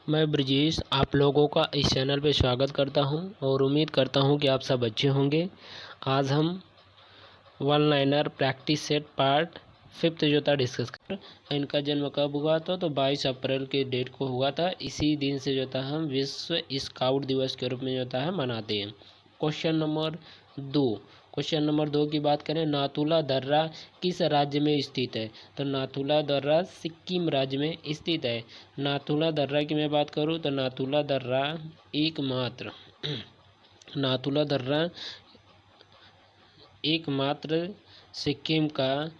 मैं ब्रजेश आप लोगों का इस चैनल पे स्वागत करता हूं और उम्मीद करता हूं कि आप सब अच्छे होंगे। आज हम one liner practice set part 5th जो था डिस्कस कर। इनका जन्म कब हुआ था? तो 22 अप्रैल के डेट को हुआ था। इसी दिन से जो था हम विश्व स्काउट दिवस के रूप में जो था मनाते हैं। क्वेश्चन नंबर 2 की बात करें, नाथुला दर्रा किस राज्य में स्थित है? तो नाथुला दर्रा सिक्किम राज्य में स्थित है। नाथुला दर्रा की मैं बात करूं तो नाथुला दर्रा एकमात्र सिक्किम का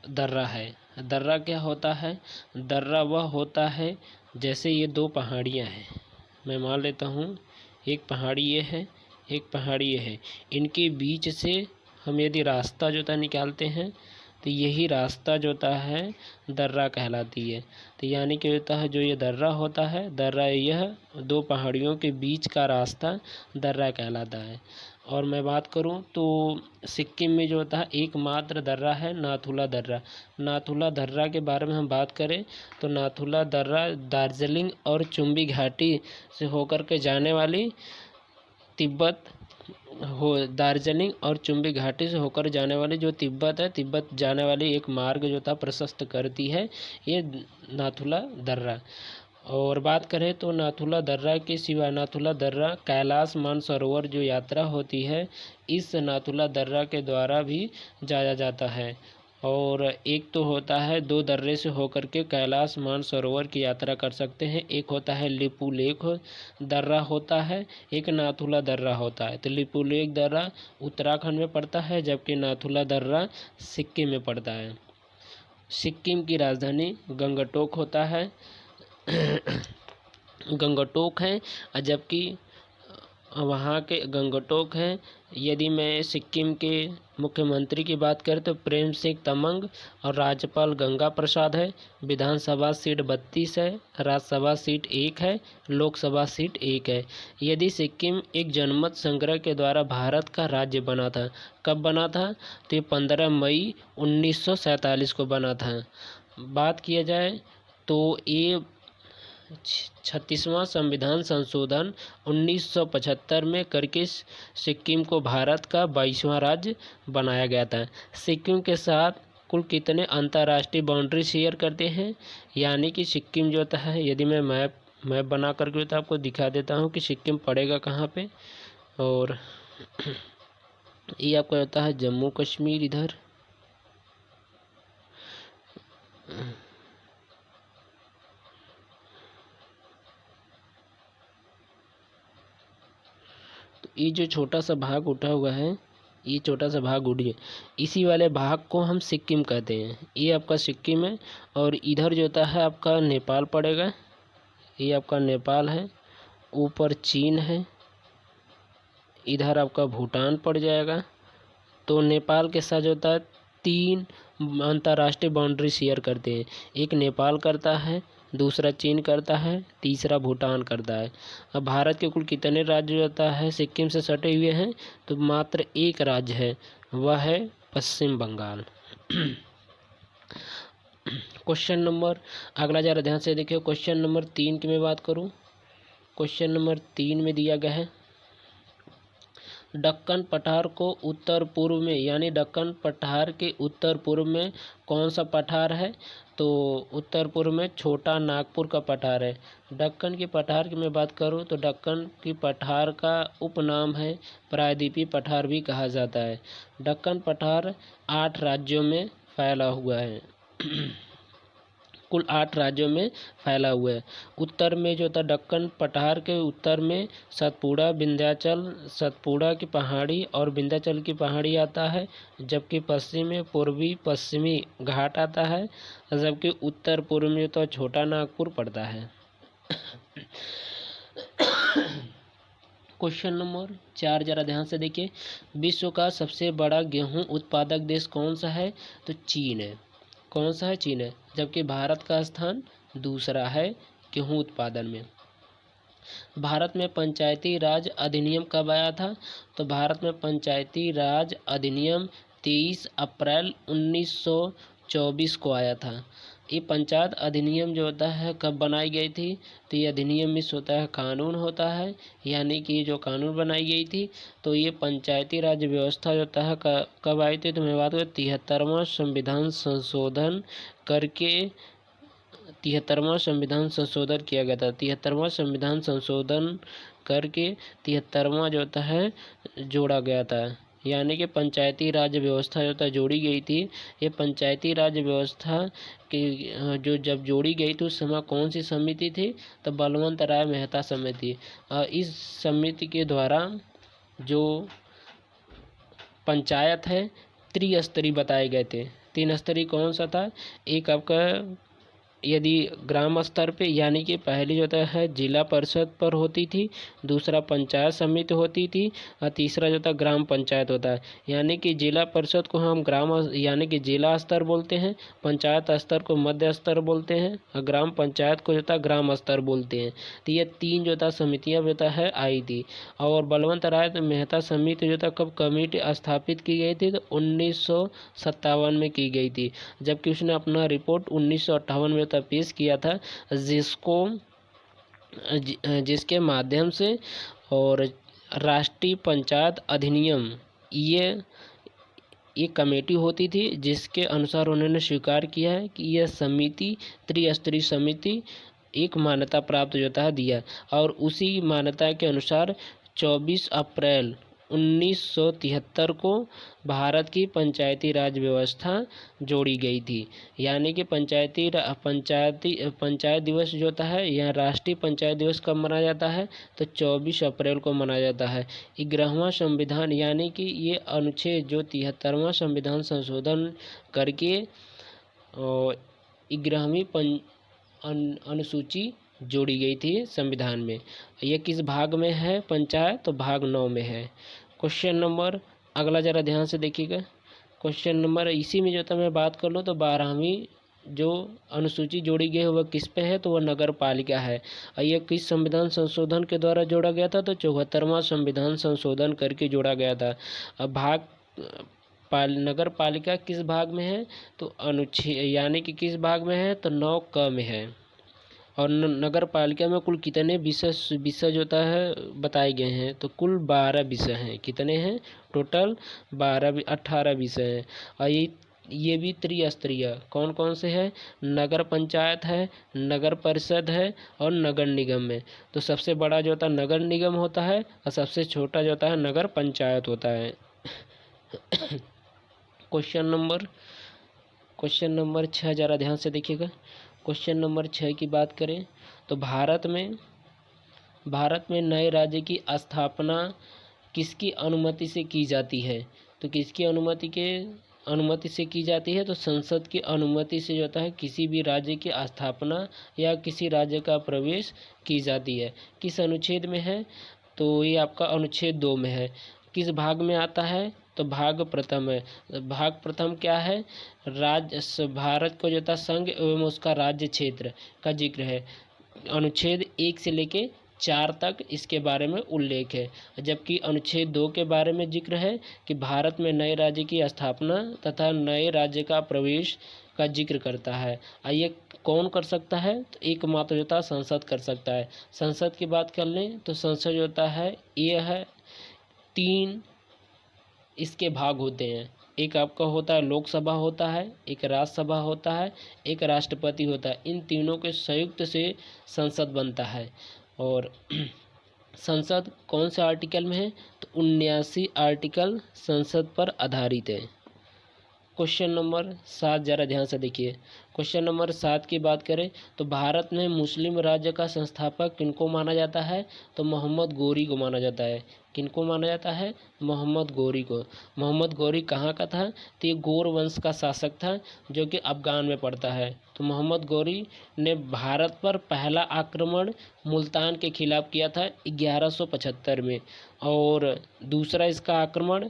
दर्रा है। दर्रा क्या होता है? दर्रा वह होता है जैसे ये दो पहाड़ियाँ हैं, मैं मान लेता हूँ एक पहाड़ी ये है, एक पहाड़ी ये है। इनके बीच से हम यदि रास्ता जो था निकालते हैं तो यही रास्ता जो होता है दर्रा कहलाती है। तो यानी कि होता है जो ये दर्रा होता है, दर्रा यह दो पहाड़ियों के बीच का रास्ता दर्रा कहलाता है। और मैं बात करूं तो सिक्किम में जो होता है एकमात्र दर्रा है नाथुला दर्रा। नाथुला दर्रा के बारे में हम बात करें तो नाथुला दर्रा दार्जिलिंग और चुम्बी घाटी से होकर के जाने वाली दार्जिलिंग और चुम्बी घाटी से होकर जाने वाली जो तिब्बत जाने वाली एक मार्ग जो था प्रशस्त करती है ये नाथुला दर्रा। और बात करें तो नाथुला दर्रा के सिवा नाथुला दर्रा कैलाश मानसरोवर जो यात्रा होती है इस नाथुला दर्रा के द्वारा भी जाया जाता है। और एक तो होता है दो दर्रे से होकर के कैलाश मानसरोवर की यात्रा कर सकते हैं। एक होता है लिपुलेख दर्रा होता है, एक नाथुला दर्रा होता है। तो लिपुलेख दर्रा उत्तराखंड में पड़ता है जबकि नाथुला दर्रा सिक्किम में पड़ता है। सिक्किम की राजधानी गंगटोक होता है गंगटोक है, जबकि वहाँ के गंगटोक है। यदि मैं सिक्किम के मुख्यमंत्री की बात करें तो प्रेम सिंह तमंग और राज्यपाल गंगा प्रसाद है। विधानसभा सीट 32 है, राज्यसभा सीट 1 है, लोकसभा सीट 1 है। यदि सिक्किम एक जनमत संग्रह के द्वारा भारत का राज्य बना था, कब बना था? तो ये 15 मई 1947 को बना था। बात किया जाए तो ये 36वां संविधान संशोधन 1975 में करके सिक्किम को भारत का 22वां राज्य बनाया गया था। सिक्किम के साथ कुल कितने अंतर्राष्ट्रीय बाउंड्री शेयर करते हैं? यानी कि सिक्किम जो होता है, यदि मैं मैप बना करके तो आपको दिखा देता हूँ कि सिक्किम पड़ेगा कहाँ पे। और ये आपका होता है जम्मू कश्मीर इधर, ये जो छोटा सा भाग उठा हुआ है, ये छोटा सा भाग उठिए, इसी वाले भाग को हम सिक्किम कहते हैं। ये आपका सिक्किम है। और इधर जो होता है आपका नेपाल पड़ेगा, ये आपका नेपाल है। ऊपर चीन है, इधर आपका भूटान पड़ जाएगा। तो नेपाल के साथ जो होता है 3 अंतर्राष्ट्रीय बाउंड्री शेयर करते हैं। एक नेपाल करता है, दूसरा चीन करता है, तीसरा भूटान करता है। अब भारत के कुल कितने राज्य होता है सिक्किम से सटे हुए हैं? तो मात्र एक राज्य है, वह है पश्चिम बंगाल। क्वेश्चन नंबर अगला जरा ध्यान से देखिए। क्वेश्चन नंबर 3 की मैं बात करूं, क्वेश्चन नंबर 3 में दिया गया है दक्कन पठार को उत्तर पूर्व में, यानी दक्कन पठार के उत्तर पूर्व में कौन सा पठार है? तो उत्तर पूर्व में छोटा नागपुर का पठार है। दक्कन की पठार की मैं बात करूं तो दक्कन की पठार का उपनाम है प्रायद्वीपीय पठार भी कहा जाता है। दक्कन पठार 8 राज्यों में फैला हुआ है कुल 8 राज्यों में फैला हुआ है। उत्तर में जो था दक्कन पठार के उत्तर में सतपुड़ा की पहाड़ी और विंध्याचल की पहाड़ी आता है, जबकि पश्चिम में पूर्वी पश्चिमी घाट आता है, जबकि उत्तर पूर्व में तो छोटा नागपुर पड़ता है। क्वेश्चन नंबर 4 जरा ध्यान से देखिए। विश्व का सबसे बड़ा गेहूं उत्पादक देश कौन सा है? तो चीन है। कौन सा है? चीन है। जबकि भारत का स्थान दूसरा है गेहूं उत्पादन में। भारत में पंचायती राज अधिनियम कब आया था? तो भारत में पंचायती राज अधिनियम 23 अप्रैल 1924 को आया था। ये पंचायत अधिनियम जो होता है कब बनाई गई थी, तो ये अधिनियम मीन्स होता है कानून होता है, यानी कि ये जो कानून बनाई गई थी, तो ये पंचायती राज व्यवस्था जो होता है कब आई थी, तो मैं बात करूँ 73वां संविधान संशोधन करके 73वां संविधान संशोधन किया गया था। 73वां संविधान संशोधन करके 73वां जो होता है जोड़ा गया था, यानी कि पंचायती राज व्यवस्था जो था जोड़ी गई थी। ये पंचायती राज व्यवस्था की जो जब जोड़ी गई थी उस समय कौन सी समिति थी, तो बलवंत राय मेहता समिति। इस समिति के द्वारा जो पंचायत है त्रिस्तरीय बताए गए थे। 3 स्तरीय कौन सा था, एक आपका यदि ग्राम स्तर पे, यानी कि पहली जो है जिला परिषद पर होती थी, दूसरा पंचायत समिति होती थी, और तीसरा जो था ग्राम पंचायत होता है। यानी कि जिला परिषद को हम ग्राम यानी कि जिला स्तर बोलते हैं, पंचायत स्तर को मध्य स्तर बोलते हैं, और ग्राम पंचायत को जो था ग्राम स्तर बोलते हैं। तो ये 3 जो था समितियाँ जो है आई थी। और बलवंत राय मेहता समिति जो था कब कमेटी स्थापित की गई थी, तो 1957 में की गई थी, जबकि उसने अपना रिपोर्ट 1958 में पेश किया था, जिसके माध्यम से और राष्ट्रीय पंचायत अधिनियम ये कमेटी होती थी, जिसके अनुसार उन्होंने स्वीकार किया है कि यह समिति त्रिस्तरीय समिति एक मान्यता प्राप्त जो था दिया, और उसी मान्यता के अनुसार 24 अप्रैल 1973 को भारत की पंचायती राज व्यवस्था जोड़ी गई थी। यानी कि पंचायत दिवस जो होता है, यह राष्ट्रीय पंचायत दिवस कब मनाया जाता है, तो 24 अप्रैल को मनाया जाता है। 11वां संविधान, यानी कि ये अनुच्छेद जो 73वां संविधान संशोधन करके 11वीं अनुसूची जोड़ी गई थी संविधान में। ये किस भाग में है पंचायत, तो भाग 9 में है। क्वेश्चन नंबर अगला जरा ध्यान से देखिएगा। क्वेश्चन नंबर इसी में जो था मैं बात कर लूँ, तो 12वीं जो अनुसूची जोड़ी गई है वह किस पे है, तो वह नगर पालिका है। और यह किस संविधान संशोधन के द्वारा जोड़ा गया था, तो 74वां संविधान संशोधन करके जोड़ा गया था। अब नगर पालिका किस भाग में है, तो अनुच्छेद, यानी कि किस भाग में है, तो 9 क में है। और नगर पालिका में कुल कितने विषय जो होता है बताए गए हैं, तो कुल 12 विषय हैं। कितने हैं टोटल, 18 विषय हैं। और ये भी त्रिस्तरीय कौन कौन से हैं, नगर पंचायत है, नगर परिषद है, और नगर निगम है। तो सबसे बड़ा जो होता है नगर निगम होता है, और सबसे छोटा जो होता है नगर पंचायत होता है। क्वेश्चन नंबर 6 जरा ध्यान से देखिएगा। क्वेश्चन नंबर 6 की बात करें, तो भारत में नए राज्य की स्थापना किसकी अनुमति से की जाती है, तो किसकी अनुमति से की जाती है, तो संसद की अनुमति से जो होता है किसी भी राज्य की स्थापना या किसी राज्य का प्रवेश की जाती है। किस अनुच्छेद में है, तो ये आपका अनुच्छेद 2 में है। किस भाग में आता है, तो भाग प्रथम है। भाग प्रथम क्या है, भारत को जो था संघ एवं उसका राज्य क्षेत्र का जिक्र है। अनुच्छेद 1 से लेके 4 तक इसके बारे में उल्लेख है, जबकि अनुच्छेद 2 के बारे में जिक्र है कि भारत में नए राज्य की स्थापना तथा नए राज्य का प्रवेश का जिक्र करता है। ये कौन कर सकता है, तो एकमात्र जो था संसद कर सकता है। संसद की बात कर लें, तो संसद जो होता है ये है 3 इसके भाग होते हैं। एक आपका होता है लोकसभा होता है, एक राज्यसभा होता है, एक राष्ट्रपति होता है। इन तीनों के संयुक्त से संसद बनता है। और संसद कौन से आर्टिकल में है, तो 79 आर्टिकल संसद पर आधारित है। क्वेश्चन नंबर 7 जरा ध्यान से देखिए। क्वेश्चन नंबर 7 की बात करें, तो भारत में मुस्लिम राज्य का संस्थापक किनको माना जाता है, तो मोहम्मद गोरी को माना जाता है। किनको माना जाता है, मोहम्मद गोरी को। मोहम्मद गोरी कहाँ का था, तो ये गौर वंश का शासक था जो कि अफगान में पड़ता है। तो मोहम्मद गोरी ने भारत पर पहला आक्रमण मुल्तान के खिलाफ किया था 1175 में, और दूसरा इसका आक्रमण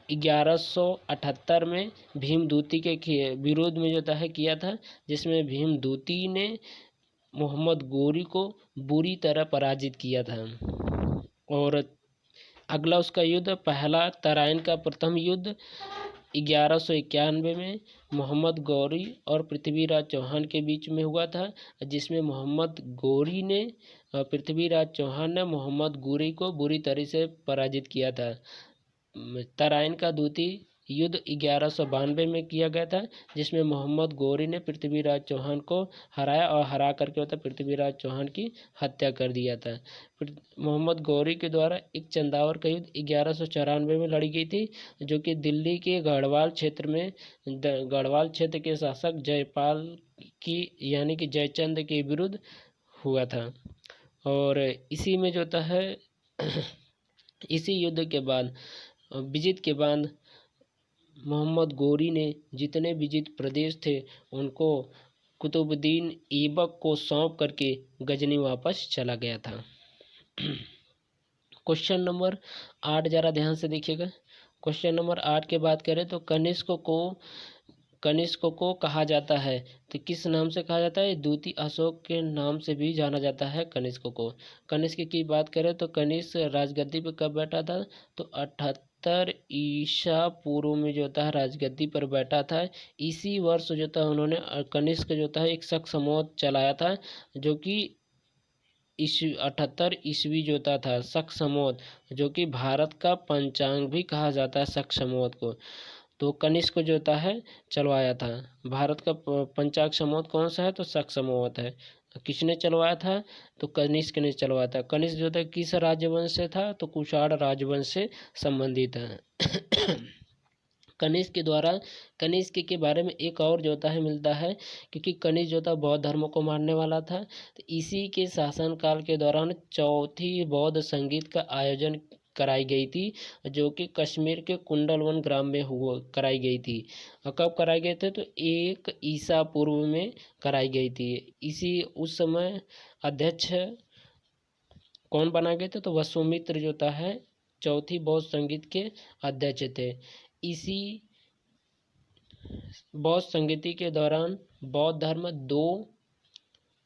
1178 में भीमदूती के विरोध में जो है किया था, जिसमें भीमदूती ने मोहम्मद गोरी को बुरी तरह पराजित किया था। और अगला उसका युद्ध, पहला तराइन का प्रथम युद्ध 1191 में मोहम्मद गौरी और पृथ्वीराज चौहान के बीच में हुआ था, जिसमें मोहम्मद गौरी ने पृथ्वीराज चौहान ने मोहम्मद गौरी को बुरी तरह से पराजित किया था। तराइन का द्वितीय युद्ध 1192 में किया गया था, जिसमें मोहम्मद गौरी ने पृथ्वीराज चौहान को हराया और हरा करके पृथ्वीराज चौहान की हत्या कर दिया था। मोहम्मद गौरी के द्वारा एक चंदावर का युद्ध 1194 में लड़ी गई थी, जो कि दिल्ली के गढ़वाल क्षेत्र के शासक जयपाल की यानी कि जयचंद के विरुद्ध हुआ था। और इसी में जो होता है इसी युद्ध के बाद विजित के बाद मोहम्मद गौरी ने जितने विजित प्रदेश थे उनको कुतुबुद्दीन ऐबक को सौंप करके गजनी वापस चला गया था। क्वेश्चन नंबर 8 ज़रा ध्यान से देखिएगा। क्वेश्चन नंबर 8 की बात करें तो कनिष्क को कहा जाता है, तो किस नाम से कहा जाता है? द्वितीय अशोक के नाम से भी जाना जाता है कनिष्क को। कनिष्क की बात करें तो कनिष्क राजगद्दी पर कब बैठा था? तो 78 ईसा पूर्व में जो होता है राजगद्दी पर बैठा था। इसी वर्ष जो था उन्होंने कनिष्क जो था एक शक समूह चलाया था, जो कि 78 ईस्वी जो था शक समूह, जो कि भारत का पंचांग भी कहा जाता है शक समूह को। तो कनिष्क जो होता है चलवाया था। भारत का पंचांग समूह कौन सा है? तो शक समूह है। किसने चलवाया था? तो कनिष्क ने चलवाया था। कनिष्क जो था किस राजवंश से था? तो कुषाण राजवंश से संबंधित है। कनिष्क के द्वारा कनिष्क के बारे में एक और जो होता है मिलता है, क्योंकि कनिष्क जो था बौद्ध धर्म को मानने वाला था। तो इसी के शासनकाल के दौरान चौथी बौद्ध संगीत का आयोजन कराई गई थी, जो कि कश्मीर के कुंडलवन ग्राम में कराई गई थी। और कब कराई गई थी? तो 1 ईसा पूर्व में कराई गई थी। उस समय अध्यक्ष कौन बना गए थे? तो वसुमित्र जो है चौथी बौद्ध संगीत के अध्यक्ष थे। इसी बौद्ध संगीति के दौरान बौद्ध धर्म 2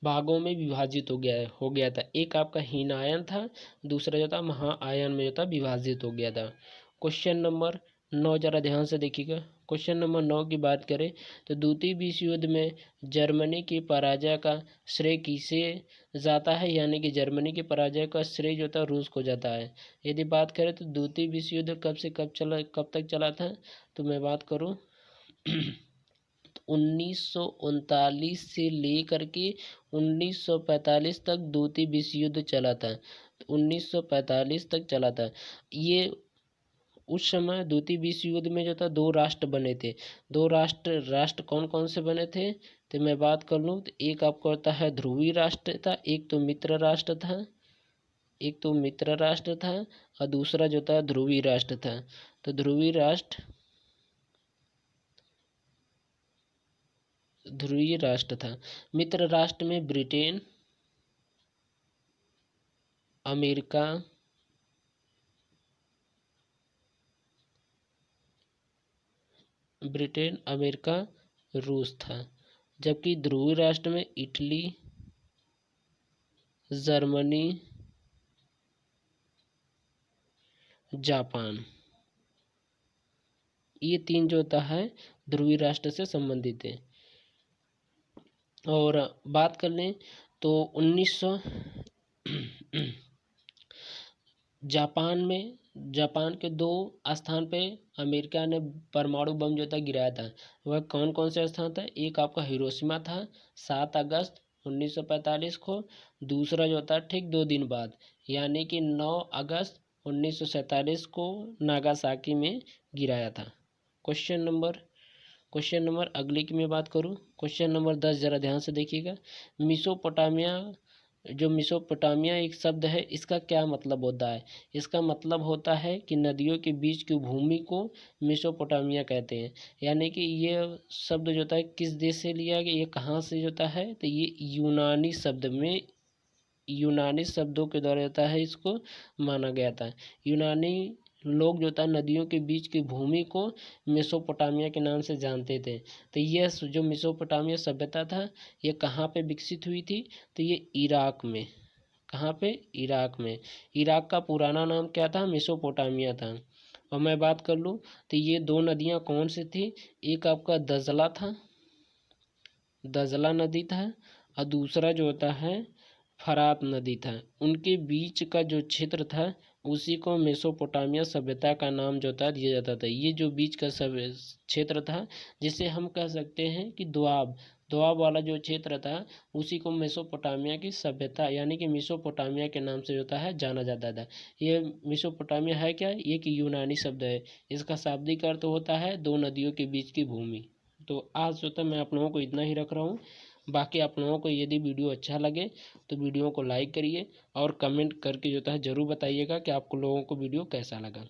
भागों में विभाजित हो गया था। एक आपका हीनायन था, दूसरा जो था महायान में जो था विभाजित हो गया था। क्वेश्चन नंबर 9 जरा ध्यान से देखिएगा। क्वेश्चन नंबर 9 की बात करें तो द्वितीय विश्व युद्ध में जर्मनी की पराजय का श्रेय किसे जाता है? यानी कि जर्मनी की पराजय का श्रेय जो था रूस को जाता है। यदि बात करें तो द्वितीय विश्व युद्ध कब तक चला था? तो मैं बात करूं 1939 से लेकर के 1945 तक द्वितीय विश्व युद्ध चला था। 1945 तक चला था। ये उस समय द्वितीय विश्व युद्ध में जो था 2 राष्ट्र बने थे। 2 राष्ट्र कौन कौन से बने थे? तो मैं बात कर लूँ तो एक आपको होता है ध्रुवीय राष्ट्र था, एक तो मित्र राष्ट्र था और दूसरा जो था ध्रुवीय राष्ट्र था। तो ध्रुवीय राष्ट्र था। मित्र राष्ट्र में ब्रिटेन, अमेरिका, रूस था। जबकि ध्रुवीय राष्ट्र में इटली, जर्मनी, जापान, ये 3 जो होता है ध्रुवीय राष्ट्र से संबंधित है। और बात कर लें तो 1900 जापान के 2 स्थान पे अमेरिका ने परमाणु बम जो था गिराया था। वह कौन कौन से स्थान था? एक आपका हिरोशिमा था 7 अगस्त 1945 को, दूसरा जो था ठीक 2 दिन बाद यानी कि 9 अगस्त 1947 को नागासाकी में गिराया था। क्वेश्चन नंबर अगले की मैं बात करूं, क्वेश्चन नंबर 10 जरा ध्यान से देखिएगा। मिसोपोटामिया एक शब्द है, इसका क्या मतलब होता है? इसका मतलब होता है कि नदियों के बीच की भूमि को मिसोपोटामिया कहते हैं। यानी कि ये शब्द जो है किस देश से लिया गया, ये कहाँ से होता है? तो ये यूनानी शब्दों के द्वारा होता है, इसको माना गया था। यूनानी लोग जो था नदियों के बीच की भूमि को मेसोपोटामिया के नाम से जानते थे। तो यह जो मेसोपोटामिया सभ्यता था ये कहाँ पे विकसित हुई थी? तो ये इराक में। कहाँ पे? इराक में। इराक का पुराना नाम क्या था? मेसोपोटामिया था। और मैं बात कर लूँ तो ये दो नदियाँ कौन सी थी, एक आपका दजला था, दजला नदी था, और दूसरा जो होता है फरात नदी था। उनके बीच का जो क्षेत्र था उसी को मेसोपोटामिया सभ्यता का नाम जो था दिया जाता था। ये जो बीच का सब क्षेत्र था जिसे हम कह सकते हैं कि दोआब, दोआब वाला जो क्षेत्र था उसी को मेसोपोटामिया की सभ्यता यानी कि मेसोपोटामिया के नाम से जो है जाना जाता था। ये मेसोपोटामिया है क्या, ये कि यूनानी शब्द है, इसका शाब्दिक अर्थ होता है दो नदियों के बीच की भूमि। तो आज जो था मैं आप लोगों को इतना ही रख रहा हूँ। बाकी आप लोगों को यदि वीडियो अच्छा लगे तो वीडियो को लाइक करिए और कमेंट करके जो है ज़रूर बताइएगा कि आपको लोगों को वीडियो कैसा लगा।